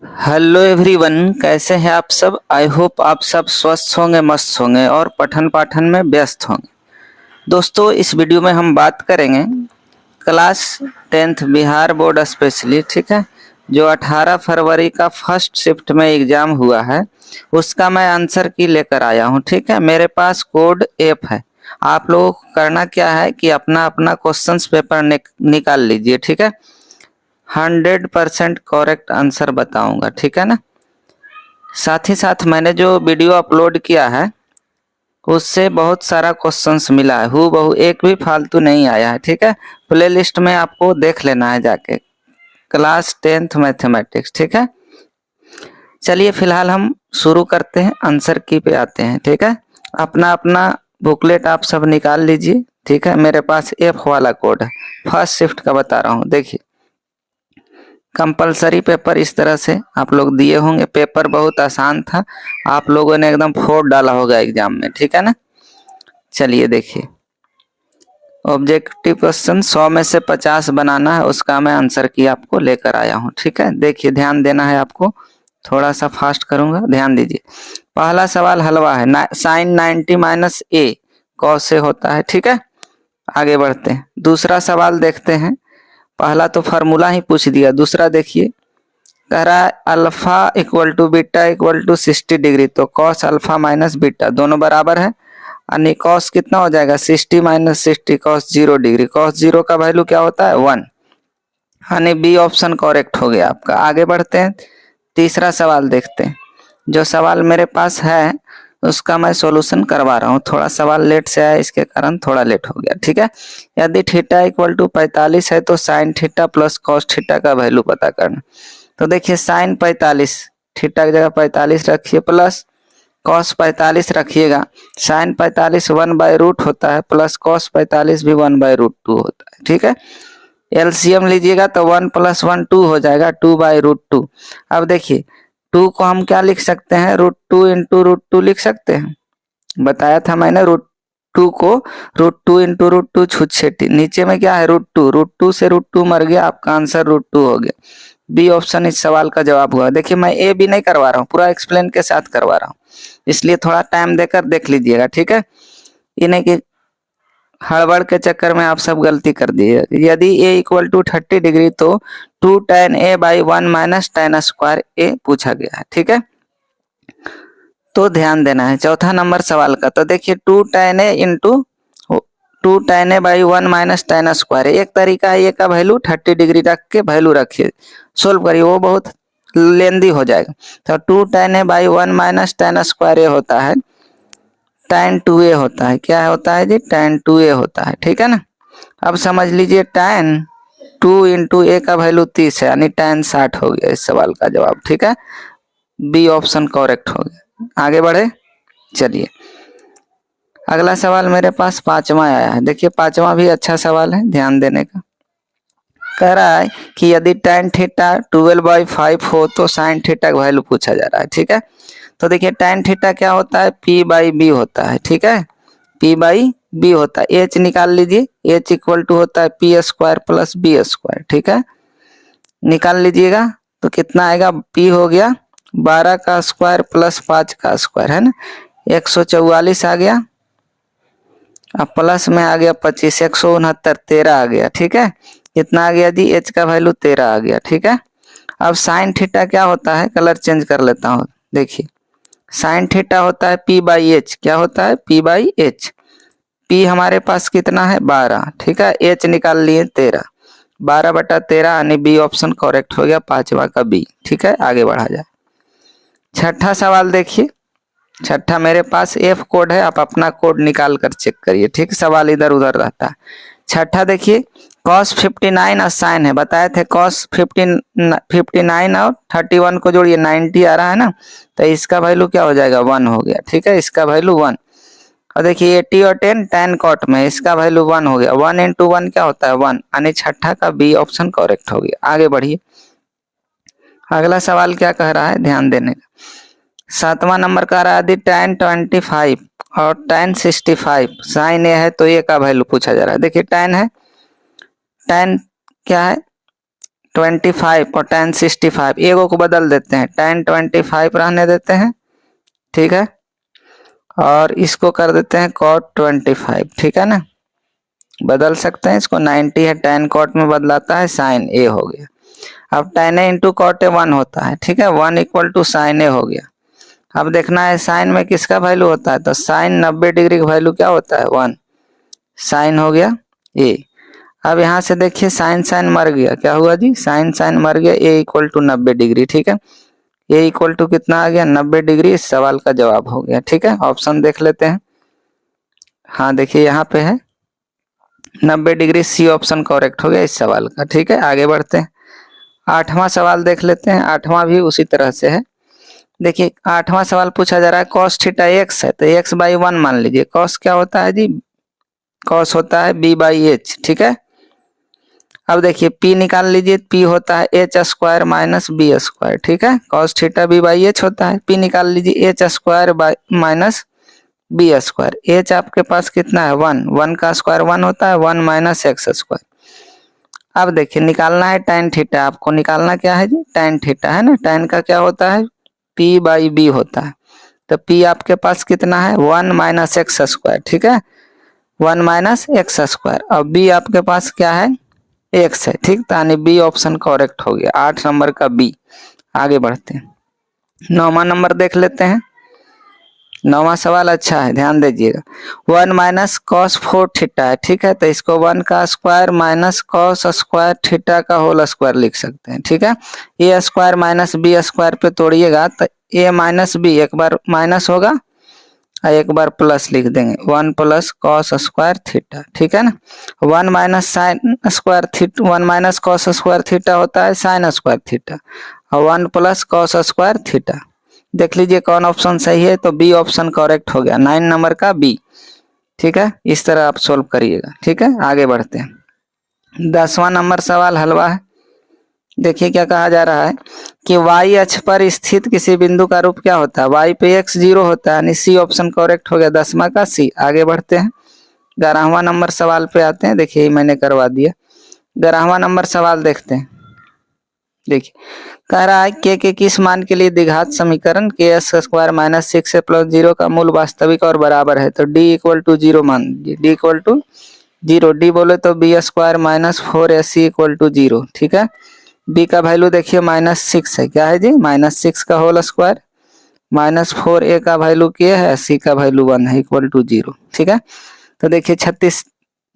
Hello everyone, कैसे हैं आप सब। आई होप आप सब स्वस्थ होंगे, मस्त होंगे और पठन पाठन में व्यस्त होंगे। दोस्तों, इस वीडियो में हम बात करेंगे class 10th Bihar board specially, ठीक है, जो 18 फरवरी का फर्स्ट शिफ्ट में एग्जाम हुआ है उसका मैं आंसर की लेकर आया हूं। ठीक है, मेरे पास कोड एफ है। आप लोगों को करना क्या है कि अपना अपना क्वेश्चंस पेपर निकाल लीजिए। ठीक है, 100% करेक्ट आंसर बताऊंगा, ठीक है ना। साथ ही साथ मैंने जो वीडियो अपलोड किया है उससे बहुत सारा क्वेश्चंस मिला है, हूबहू एक भी फालतू नहीं आया है। ठीक है, प्ले लिस्ट में आपको देख लेना है जाके, क्लास 10th मैथमेटिक्स। ठीक है, चलिए फिलहाल हम शुरू करते हैं, आंसर की पे आते हैं। ठीक है, अपना अपना बुकलेट आप सब निकाल लीजिए। ठीक है, मेरे पास एफ वाला कोड है, फर्स्ट शिफ्ट का बता रहा हूँ। देखिए, कंपलसरी पेपर इस तरह से आप लोग दिए होंगे। पेपर बहुत आसान था, आप लोगों ने एकदम फोड़ डाला होगा एग्जाम में। ठीक है ना, चलिए देखिए, ऑब्जेक्टिव क्वेश्चन 100 में से 50 बनाना है, उसका मैं आंसर की आपको लेकर आया हूँ। ठीक है, देखिए ध्यान देना है आपको, थोड़ा सा फास्ट करूंगा, ध्यान दीजिए। पहला सवाल हलवा है, साइन 90 माइनस ए कॉस से होता है। ठीक है, आगे बढ़ते हैं, दूसरा सवाल देखते हैं। पहला तो फार्मूला ही पूछ दिया, दूसरा देखिए, कह रहा है alpha equal to beta equal to 60 degree, तो कॉस अल्फा माइनस बीटा दोनों बराबर है, यानी कॉस कितना हो जाएगा 60 माइनस 60, कॉस 0 डिग्री। कॉस 0 का वैल्यू क्या होता है 1, यानी बी ऑप्शन करेक्ट हो गया आपका। आगे बढ़ते हैं, तीसरा सवाल देखते हैं। जो सवाल मेरे पास है उसका मैं सॉल्यूशन करवा रहा हूँ, थोड़ा सवाल लेट से आया इसके कारण थोड़ा लेट हो गया। ठीक है, यदि थीटा इक्वल टू 45 है तो sine theta plus cos theta का वैल्यू पता करना। तो देखिए, साइन 45, थीटा की जगह 45 रखिए, प्लस कॉस 45 रखिएगा। साइन 45 1/रूट होता है, प्लस कॉस 45 भी 1/√2 होता है। ठीक है, एलसीएम लीजिएगा तो 1 + 1 2 हो जाएगा, 2/√2। अब देखिए, 2 को हम क्या लिख सकते हैं, √2 इंटू √2 लिख सकते हैं। बताया था मैंने, √2 को √2 इंटू √2 छुच्छेटी, नीचे में क्या है √2 से √2 मर गया, आपका आंसर √2 हो गया। बी ऑप्शन इस सवाल का जवाब हुआ। देखिए, मैं ए भी नहीं करवा रहा हूँ, पूरा एक्सप्लेन के साथ करवा रहा हूँ, इसलिए थोड़ा टाइम देकर देख लीजिएगा। ठीक है, ये नहीं कि हड़बड़ के चक्कर में आप सब गलती कर दिए। यदि ए इक्वल टू 30 डिग्री तो 2tan a/1 minus tan square ए पूछा गया है। ठीक है, तो ध्यान देना है चौथा नंबर सवाल का। तो देखिए, 2tan a into 2tan a/1 minus tan square, एक तरीका है, ए का वैल्यू 30 डिग्री रख के वैल्यू रखिए, सोल्व करिए, वो बहुत लेंदी हो जाएगा। तो 2tan a/1 minus tan square ए होता है tan 2a होता है। क्या होता है जी, tan 2a होता है। ठीक है ना, अब समझ लीजिए, tan 2 इंटू ए का वैल्यू 30 है, यानी tan 60 हो गया इस सवाल का जवाब। ठीक है, बी ऑप्शन करेक्ट हो गया। आगे बढ़े, चलिए अगला सवाल मेरे पास पांचवा आया है। देखिए, पांचवा भी अच्छा सवाल है, ध्यान देने का। कह रहा है कि यदि tan थीटा 12/5 हो तो sin थीटा का वैल्यू पूछा जा रहा है। ठीक है, तो देखिए, tan थीटा क्या होता है, p/b होता है। ठीक है, p/b होता है, एच निकाल लीजिए, एच इक्वल टू होता है p² प्लस b²। ठीक है, निकाल लीजिएगा तो कितना आएगा, p हो गया 12 का स्क्वायर प्लस 5 का स्क्वायर, है ना, 144 आ गया, अब प्लस में आ गया 25, 169 13 आ गया। ठीक है, कितना आ गया जी, एच का वैल्यू 13 आ गया। ठीक है, अब साइन थीटा क्या होता है, कलर चेंज कर लेता हूँ। देखिए, साइन थीटा होता है p/h, क्या होता है p/h, p हमारे पास कितना है 12। ठीक है, h निकाल लिए 13, 12/13, यानी बी ऑप्शन करेक्ट हो गया, पांचवा का बी। ठीक है, आगे बढ़ा जाए। छठा सवाल देखिए, छठा मेरे पास एफ कोड है, आप अपना कोड निकाल कर चेक करिए। ठीक, सवाल इधर उधर रहता है। छठा देखिए, cos 59 और साइन है, बताए थे cos 59 और 31 को जोड़िए 90 आ रहा है ना, तो इसका वैल्यू क्या हो जाएगा 1 हो गया। ठीक है, इसका वैल्यू 1। और देखिए 80 और 10 tan cot में, इसका वैल्यू 1 हो गया, 1 इंटू 1 क्या होता है 1, यानी छठा का बी ऑप्शन करेक्ट हो गया। आगे बढ़िए, अगला सवाल क्या कह रहा है, ध्यान देने का। सातवां नंबर का रहा है, tan 25 और tan 65 साइन ए है तो ए का वैल्यू पूछा जा रहा है। देखिए, tan है, tan क्या है 25 और tan 65, एगो को बदल देते हैं, tan 25 रहने देते हैं, ठीक है, और इसको कर देते हैं cot 25, ठीक है ना, बदल सकते हैं इसको। 90 है tan cot में बदलाता है, sin a हो गया। अब tan a into cot a 1 होता है, ठीक है, 1 इक्वल टू sin a हो गया। अब देखना है साइन में किसका वैल्यू होता है, तो साइन 90 डिग्री का वैल्यू क्या होता है 1, साइन हो गया ए। अब यहाँ से देखिए साइन साइन मर गया, क्या हुआ जी, साइन साइन मर गया, ए इक्वल टू 90 डिग्री, ठीक है, ए इक्वल टू कितना आ गया 90 डिग्री, इस सवाल का जवाब हो गया, ठीक है। ऑप्शन देख लेते हैं, हाँ देखिए यहाँ पे है 90 डिग्री, सी ऑप्शन करेक्ट हो गया इस सवाल का, ठीक है। आगे बढ़ते हैं, 8वां सवाल देख लेते हैं। 8वां भी उसी तरह से है। देखिए 8वां सवाल पूछा जा रहा है cos थीटा x है, तो x बाई 1 मान लीजिए। cos क्या होता है जी, cos होता है b बाई एच, ठीक है। अब देखिए p निकाल लीजिए, p होता है H square minus B square, ठीक है। cos theta b by H होता है, p निकाल लीजिए H square minus B square. H आपके पास कितना है 1, 1 का स्क्वायर 1 होता है, 1 माइनस एक्स स्क्वायर। अब देखिए निकालना है tan थीटा, आपको निकालना क्या है जी, tan थीटा है ना, tan का क्या होता है p बाई बी होता है, तो p आपके पास कितना है 1 माइनस एक्स स्क्वायर, ठीक है, 1 माइनस एक्स स्क्वायर। और b आपके पास क्या है x है, ठीक, तो यानी बी ऑप्शन करेक्ट हो गया, 8 नंबर का बी। आगे बढ़ते हैं, 9वां नंबर देख लेते हैं। 9वां सवाल अच्छा है, ध्यान दीजिएगा। 1 माइनस कॉस 4 थीटा है, ठीक है, तो इसको 1 का square minus cos square theta का होल स्क्वायर लिख सकते हैं, ठीक है। ए स्क्वायर माइनस बी स्क्वायर पे तोड़िएगा तो ए माइनस बी एक बार माइनस होगा और एक बार प्लस लिख देंगे, 1 प्लस कॉस स्क्वायर थीटा, ठीक है ना। 1 minus sine square theta, 1 minus cos square theta होता है साइन स्क्वायर थीटा, और 1 प्लस कॉस स्क्वायर थीटा। देख लीजिए कौन ऑप्शन सही है, तो बी ऑप्शन करेक्ट हो गया, 9 नंबर का बी, ठीक है। इस तरह आप सोल्व करिएगा, ठीक है। आगे बढ़ते हैं, 10वां नंबर सवाल हलवा है। देखिए क्या कहा जा रहा है कि y अक्ष पर स्थित किसी बिंदु का रूप क्या होता है, y पे x 0 होता है, यानी सी ऑप्शन करेक्ट हो गया, 10वां का सी। आगे बढ़ते हैं, 11वां नंबर सवाल पे आते हैं। देखिए मैंने करवा दिया, 11वां नंबर सवाल देखते हैं। देखिए कह रहा है के किस मान के लिए द्विघात समीकरण के एस स्क्वायर माइनस 6 ए प्लस 0 का मूल वास्तविक और बराबर है, तो डी इक्वल टू 0 मान लीजिए, डी इक्वल टू 0, डी बोले तो B square minus 4 A C equal to 0, ठीक है। बी का वैल्यू देखिए माइनस 6 है, क्या है जी माइनस 6 का होल स्क्वायर माइनस 4 ए का वैल्यू क्या है, सी का वैल्यू 1 है, इक्वल टू 0, ठीक है। तो देखिए 36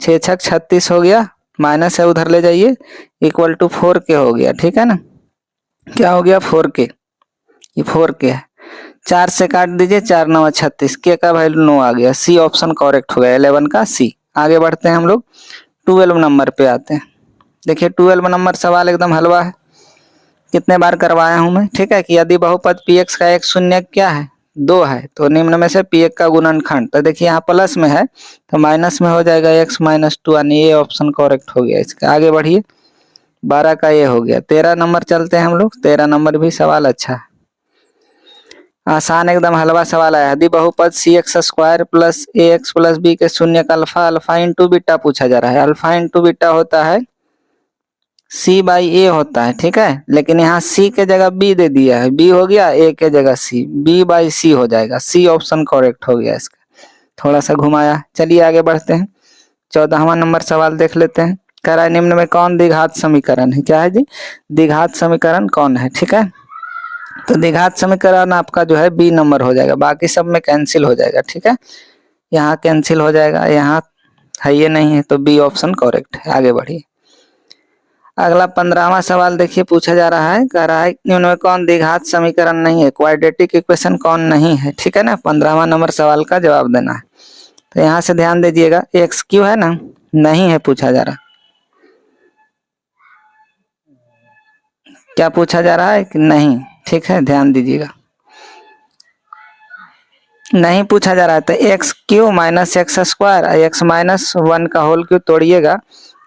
6 छक 36 हो गया, माइनस है उधर ले जाइए, इक्वल टू 4 के हो गया, ठीक है ना, क्या हो गया 4 के, ये 4 के है, 4 से काट दीजिए, 4 9 36, के का वैल्यू 9 आ गया, सी ऑप्शन करेक्ट हो गया, 11 का सी। आगे बढ़ते हैं हम लोग, 12 नंबर पे आते हैं। देखिए 12 नंबर सवाल एकदम हलवा है, कितने बार करवाया हूं मैं, ठीक है, कि यदि बहुपद px का एक शून्य क्या है 2 है, तो निम्न में से px का गुणनखंड, तो देखिए यहाँ प्लस में है तो माइनस में हो जाएगा x माइनस 2, यानी ये ऑप्शन करेक्ट हो गया इसका। आगे बढ़िए, 12 का ये हो गया। 13 नंबर चलते हैं हम लोग, 13 नंबर भी सवाल अच्छा है, आसान एकदम हलवा सवाल है। यदि बहुपद सी एक्स स्क्वायर प्लस ए एक्स प्लस बी के शून्य का अल्फा अल्फा इंटू बीटा पूछा जा रहा है। अल्फा इंटू बीटा होता है सी बाई ए होता है, ठीक है, लेकिन यहाँ सी के जगह बी दे दिया है, बी हो गया, ए के जगह सी, बी बाई सी हो जाएगा, सी ऑप्शन करेक्ट हो गया इसका, थोड़ा सा घुमाया। चलिए आगे बढ़ते हैं, 14वां नंबर सवाल देख लेते हैं। कह रहा है निम्न में कौन द्विघात समीकरण है, क्या है जी द्विघात समीकरण कौन है, ठीक है। तो द्विघात समीकरण आपका जो है बी नंबर हो जाएगा, बाकी सब में कैंसिल हो जाएगा, ठीक है, यहाँ कैंसिल हो जाएगा, यहाँ है ये नहीं है, तो बी ऑप्शन करेक्ट है। आगे बढ़िए, अगला 15वां सवाल देखिए पूछा जा रहा है, कह रहा है निम्न में कौन द्विघात समीकरण नहीं है, क्वाड्रेटिक इक्वेशन कौन नहीं है, ठीक है ना। 15वां नंबर सवाल का जवाब देना है, तो यहाँ से ध्यान दीजिएगा, एक्स क्यू है ना, नहीं है पूछा जा रहा, क्या पूछा जा रहा है कि नहीं, ठीक है, ध्यान दीजिएगा, नहीं पूछा जा रहा है, तो x Q minus x square x minus 1 का होल क्यू तोड़िएगा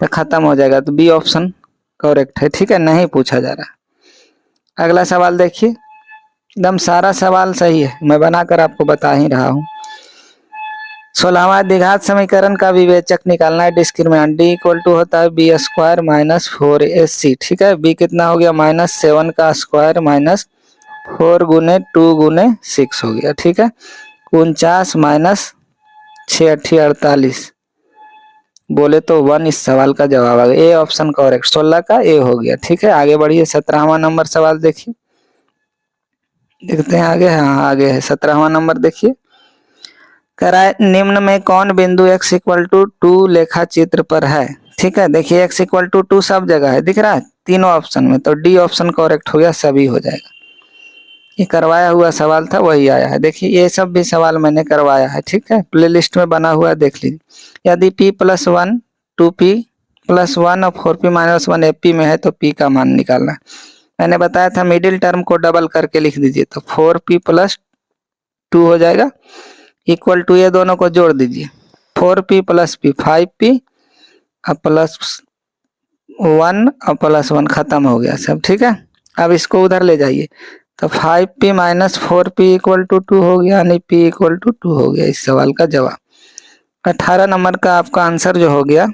तो खत्म हो जाएगा, तो बी ऑप्शन करेक्ट है, ठीक है, नहीं पूछा जा रहा। अगला सवाल देखिए, एकदम सारा सवाल सही है, मैं बनाकर आपको बता ही रहा हूँ। 16वां द्विघात समीकरण का विवेचक निकालना है, डिस्क्रिमिनेंट डी इक्वल टू होता है बी स्क्वायर माइनस 4ac, ठीक है। बी कितना हो गया -7 का स्क्वायर माइनस 4 गुने 2 गुने 6 हो गया, ठीक है। 49 माइनस 6 8 48 बोले तो 1 इस सवाल का जवाब आ गया। ए ऑप्शन करेक्ट, 16 का ए हो गया, ठीक है। आगे बढ़िए 17वां नंबर सवाल देखिए, देखते हैं आगे। हाँ आगे है 17वां नंबर, देखिए कराए निम्न में कौन बिंदु x इक्वल टू 2 लेखा चित्र पर है, ठीक है। देखिए x इक्वल टू 2 सब जगह है, दिख रहा है तीनों ऑप्शन में, तो डी ऑप्शन करेक्ट हो गया, सभी हो जाएगा। ये करवाया हुआ सवाल था, वही आया है। देखिए ये सब भी सवाल मैंने करवाया है, ठीक है, प्लेलिस्ट में बना हुआ है, देख लीजिए। यदि p+1 2p+1 और 4p-1 AP में है तो p का मान निकालना है। मैंने बताया था मिडिल टर्म को डबल करके लिख दीजिए, तो 4p+2 हो जाएगा, इक्वल टू ये दोनों को जोड़ दीजिए, 4p+p 5p और +1 और +1 खत्म हो गया सब, ठीक है। अब इसको उधर ले जाइए, तो 5p - 4p इक्वल टू 2 हो गया, यानी p इक्वल टू 2 हो गया इस सवाल का जवाब। 18 नंबर का आपका आंसर जो हो गया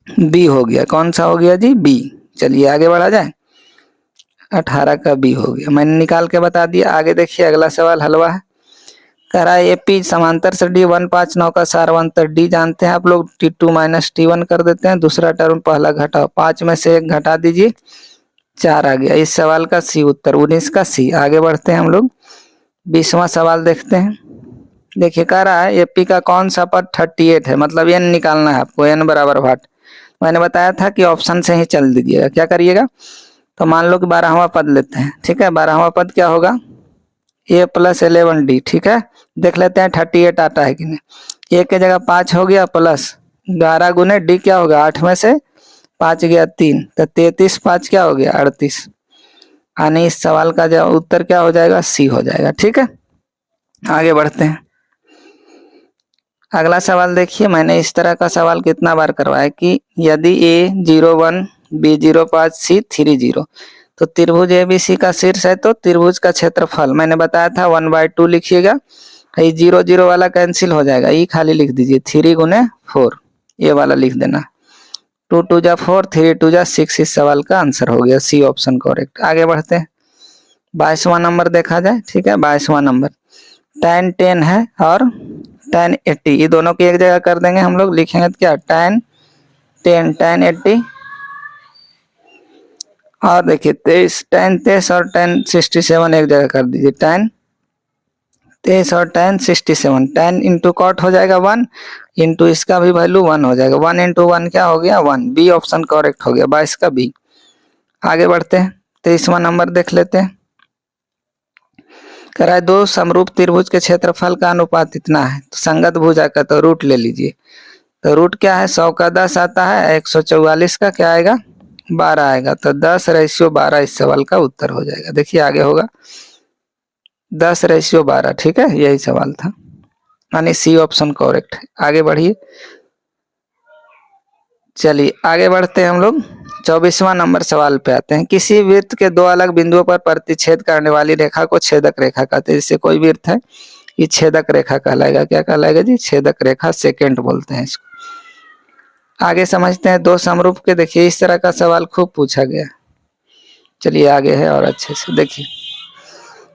बी हो गया। कौन सा हो गया जी? बी। चलिए आगे बढ़ा जाए, 18 का बी हो गया, मैंने निकाल के बता दिया। आगे देखिए अगला सवाल हलवा है, कह रहा है एपी समांतर से डी 159 का सारवंतर डी जानते हैं आप लोग, T2 - T1 कर देते हैं, दूसरा टर्म पहला घटाओ, 5 में से 1 घटा दीजिए, 4 आ गया। इस सवाल का सी उत्तर, 19 का सी। आगे बढ़ते हैं हम लोग, 20वां सवाल देखते हैं। देखिए कह रहा है एपी का कौन सा पद 38 है, मतलब एन निकालना है आपको, एन बराबर वाट। मैंने बताया था कि ऑप्शन से ही चल दीजिएगा। क्या करिएगा, तो मान लो कि 12वां पद लेते हैं, ठीक है। 12वां पद क्या होगा, a+11d, ठीक है। देख लेते हैं 38 आता है कि नहीं। ए के जगह 5 हो गया, प्लस 12 गुने डी क्या होगा, 8 में से 5 गया 3, तो 33 5 क्या हो गया 38, यानी इस सवाल का जो उत्तर क्या हो जाएगा, सी हो जाएगा, ठीक है। आगे बढ़ते हैं, अगला सवाल देखिए। मैंने इस तरह का सवाल कितना बार करवाया कि यदि a01 b05 c30, तो त्रिभुज एबीसी का शीर्ष है तो त्रिभुज का क्षेत्रफल मैंने बताया था 1/2 लिखिएगा। ये 0 0 वाला कैंसिल हो जाएगा, ये खाली लिख दीजिए 3 गुने 4, ये वाला लिख देना, 2 2 जा 4 3 2 जा 6, इस सवाल का आंसर हो गया, सी ऑप्शन करेक्ट। आगे बढ़ते हैं, 22वां नंबर देखा जाए, ठीक है। 22वां नंबर tan 10 है और tan 80, ये दोनों की एक जगह कर देंगे हम लोग, लिखेंगे तो क्या tan 10 tan 80, और देखिए 23 tan 23 और tan 67 एक जगह कर दीजिए, tan 23 और tan 67, tan इंटू कॉट हो जाएगा 1, इंटू इसका भी वैल्यू 1 हो जाएगा, 1 इंटू 1 क्या हो गया 1, बी ऑप्शन करेक्ट हो गया, 22 का बी। आगे बढ़ते हैं, 23वां नंबर देख लेते हैं। कह रहा है दो समरूप त्रिभुज के क्षेत्रफल का अनुपात इतना है, तो संगत भुजा का तो रूट ले लीजिए, तो रूट क्या है 100 का 10 आता है, 144 का क्या आएगा 12 आएगा, तो 10:12 इस सवाल का उत्तर हो जाएगा। देखिए आगे होगा 10:12, ठीक है, यही सवाल था, यानी सी ऑप्शन करेक्ट है। आगे बढ़िए, चलिए आगे बढ़ते हैं हम लोग, 24वां नंबर सवाल पे आते हैं। किसी वृत्त के दो अलग बिंदुओं पर प्रतिच्छेद करने वाली रेखा को छेदक रेखा कहते हैं। जैसे कोई वृत्त है, ये छेदक रेखा कहलाएगा, क्या कहलाएगा जी, छेदक रेखा, सेकेंड बोलते हैं इसको। आगे समझते हैं दो समरूप के, देखिए इस तरह का सवाल खूब पूछा गया। चलिए आगे है और अच्छे से देखिए,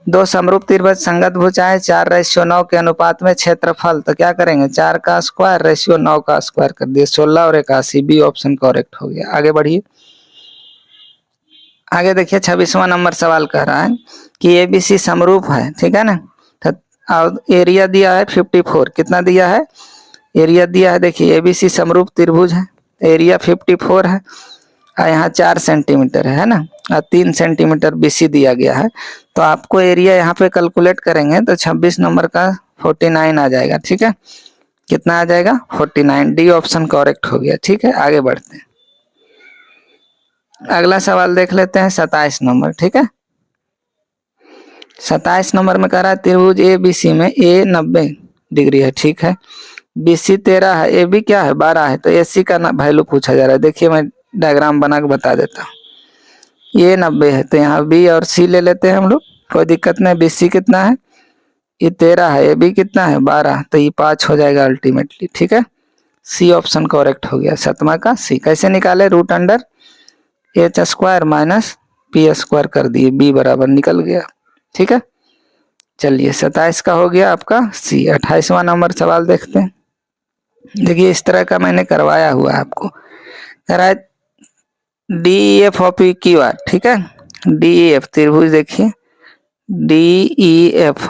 दो समरूप त्रिभुज संगत भुजाएं 4:9 के अनुपात में क्षेत्रफल, तो क्या करेंगे 4 का स्क्वायर रेशियो 9 का स्क्वायर कर दिए, 16 और 81, बी ऑप्शन करेक्ट हो गया। आगे बढ़िए, आगे देखिए 26वां नंबर सवाल कह रहा है कि एबीसी समरूप है, ठीक है ना, तो एरिया दिया है 54, कितना दिया है एरिया दिया है, देखिए एबीसी समरूप त्रिभुज है, एरिया 54 है, और यहाँ 4 सेंटीमीटर है ना, और 3 सेंटीमीटर बीसी दिया गया है, तो आपको एरिया यहाँ पे कैलकुलेट करेंगे तो 26 नंबर का 49 आ जाएगा, ठीक है। कितना आ जाएगा 49, डी ऑप्शन करेक्ट हो गया, ठीक है। आगे बढ़ते हैं, अगला सवाल देख लेते हैं 27 नंबर, ठीक है। 27 नंबर में कह रहा है त्रिभुज ए बी सी में ए 90 डिग्री है, ठीक है, बीसी 13 है, ए बी क्या है 12 है, तो ए सी का वैल्यू पूछा जा रहा है। देखिए मैं डायग्राम बना के बता देता हूँ, ये 90 है तो यहाँ बी और सी ले लेते हैं हम लोग, कोई दिक्कत नहीं। बीसी कितना है ये 13 है, ये भी कितना है 12, तो ये 5 हो जाएगा अल्टीमेटली। ठीक है, सी ऑप्शन करेक्ट हो गया, 7वां का सी। कैसे निकाले, root under H square minus P square कर दिए, बी बराबर निकल गया। ठीक है, चलिए 27 का हो गया आपका सी। 28वां नंबर सवाल देखते हैं। देखिए इस तरह का मैंने करवाया हुआ है आपको, करा डी एफ और पी क्यू आर। ठीक है, डी एफ त्रिभुज, देखिए डी ई एफ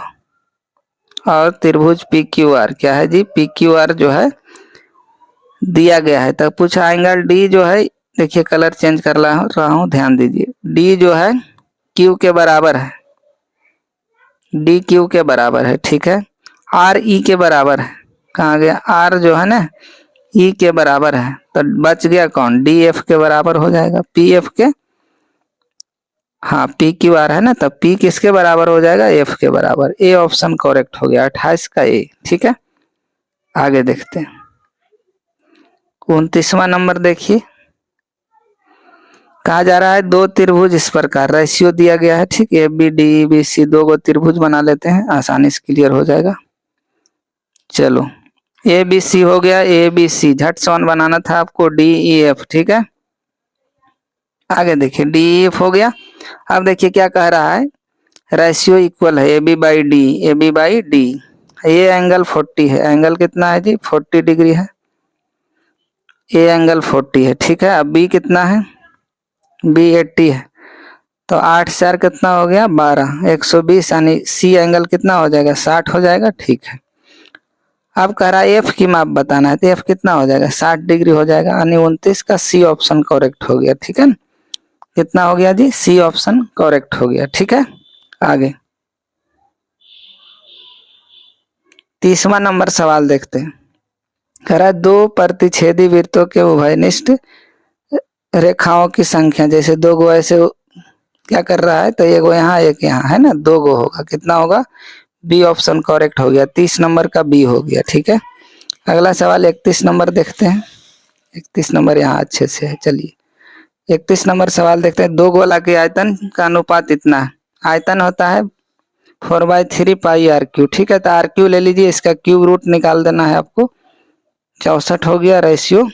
और त्रिभुज पी क्यू आर क्या है जी, पी क्यू आर जो है दिया गया है। तब पूछा एंगल डी जो है, देखिए कलर चेंज कर रहा हूँ, ध्यान दीजिए। डी जो है क्यू के बराबर है, डी क्यू के बराबर है। ठीक है, आर ई के बराबर है, कहाँ गया आर जो है ना ई के बराबर है, तो बच गया कौन, डी एफ के बराबर हो जाएगा, पी एफ के, हाँ पी क्यू आर है ना, तब पी किसके बराबर हो जाएगा, एफ के बराबर। ए ऑप्शन करेक्ट हो गया, 28 का ए। ठीक है, आगे देखते हैं। 29वां नंबर देखिए, कहा जा रहा है दो त्रिभुज इस प्रकार, रेशियो दिया गया है। ठीक, A B D B C, दो गो त्रिभुज बना लेते हैं, आसानी से क्लियर हो जाएगा। चलो ए बी सी हो गया, ए बी सी झट सॉन बनाना था आपको, डी ई एफ। ठीक है, आगे देखिए डी ई एफ हो गया। अब देखिए क्या कह रहा है, रेशियो इक्वल है A B by D, A B by D. ये एंगल 40 है, एंगल कितना है जी 40 डिग्री है, ए एंगल 40 है। ठीक है, अब बी कितना है, बी 80 है, तो 8 4 कितना हो गया 12, 120, यानी सी एंगल कितना हो जाएगा 60 हो जाएगा। ठीक है, अब कह रहा है एफ की माप बताना है, तो एफ कितना हो जाएगा 60 डिग्री हो जाएगा, यानी 29 का सी ऑप्शन करेक्ट हो गया। ठीक है, कितना हो गया जी, सी ऑप्शन करेक्ट हो गया। ठीक है, आगे 30वां नंबर सवाल देखते हैं। कह रहा है दो प्रतिच्छेदी वृत्तों के उभयनिष्ठ रेखाओं की संख्या, जैसे दो गो ऐसे क्या कर रहा है, तो एक यहाँ एक यहाँ है ना, दो गो होगा, कितना होगा, बी ऑप्शन करेक्ट हो गया, 30 नंबर का बी हो गया। ठीक है, अगला सवाल 31 नंबर देखते हैं। 31 नंबर यहाँ अच्छे से है, चलिए 31 नंबर सवाल देखते हैं। दो गोला के आयतन का अनुपात इतना है, आयतन होता है 4/3 पाई आर क्यू। ठीक है, तो आर क्यू ले लीजिए, इसका क्यूब रूट निकाल देना है आपको, 64 हो गया, रेशियो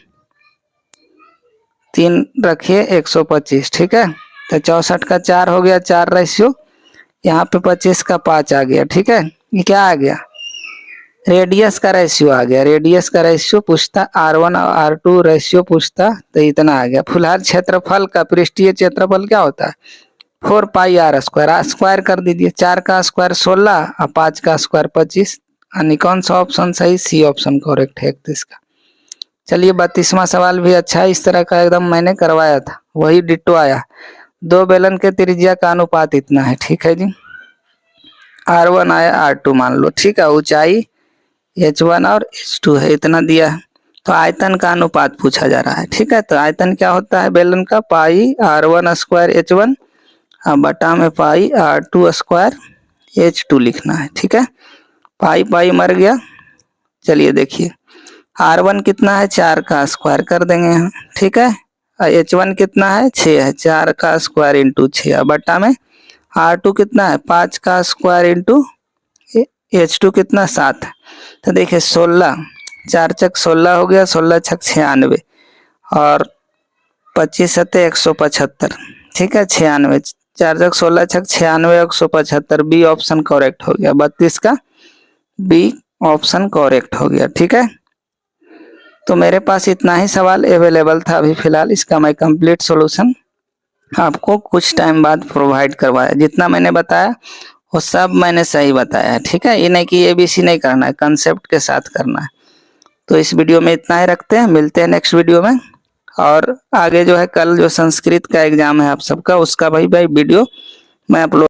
3 रखिए 125। ठीक है, तो 64 का 4 हो गया, 4 रेशियो, यहाँ पे 25 का 5 आ गया। ठीक है, ये क्या आ गया, रेडियस का रेशियो आ गया, रेडियस का रेशियो पूछता, R1 और R2 रेशियो पूछता, तो इतना आ गया। फुलहार क्षेत्रफल का पृष्ठीय क्षेत्रफल क्या होता है 4 पाई आर स्क्वायर, आर स्क्वायर कर दीजिए, 4 का स्क्वायर 16 और 5 का स्क्वायर 25, यानी कौन सा ऑप्शन सही, सी ऑप्शन करेक्ट है 31 का। चलिए 32वां सवाल भी अच्छा है, इस तरह का एकदम मैंने करवाया था, वही डिट्टो आया। दो बेलन के त्रिज्या का अनुपात इतना है। ठीक है जी, R1 आया R2 मान लो। ठीक है, ऊंचाई H1 और H2 है, इतना दिया है, तो आयतन का अनुपात पूछा जा रहा है। ठीक है, तो आयतन क्या होता है बेलन का, पाई R1 स्क्वायर H1 बटा में पाई R2 स्क्वायर H2 लिखना है। ठीक है, पाई पाई मर गया। चलिए देखिए R1 कितना है 4 का स्क्वायर कर देंगे यहाँ। ठीक है, H1 कितना है 6 है, 4 का स्क्वायर इंटू 6 बटा में R2 कितना है 5 का स्क्वायर इंटू H2 कितना 7 है, तो देखिए 16, 4 चक 16 हो गया, 16 छक 96 और 25 सत्ते 175। ठीक है, 96, 4 चक 16 छक 96, 175, बी ऑप्शन करेक्ट हो गया, 32 का बी ऑप्शन करेक्ट हो गया। ठीक है, तो मेरे पास इतना ही सवाल अवेलेबल था अभी फिलहाल, इसका मैं कंप्लीट सॉल्यूशन आपको कुछ टाइम बाद प्रोवाइड करवाया। जितना मैंने बताया वो सब मैंने सही बताया है। ठीक है, ये नहीं कि ABC नहीं करना है, कंसेप्ट के साथ करना है। तो इस वीडियो में इतना ही रखते हैं, मिलते हैं नेक्स्ट वीडियो में। और आगे जो है कल जो संस्कृत का एग्जाम है आप सबका, उसका भाई वीडियो मैं अपलोड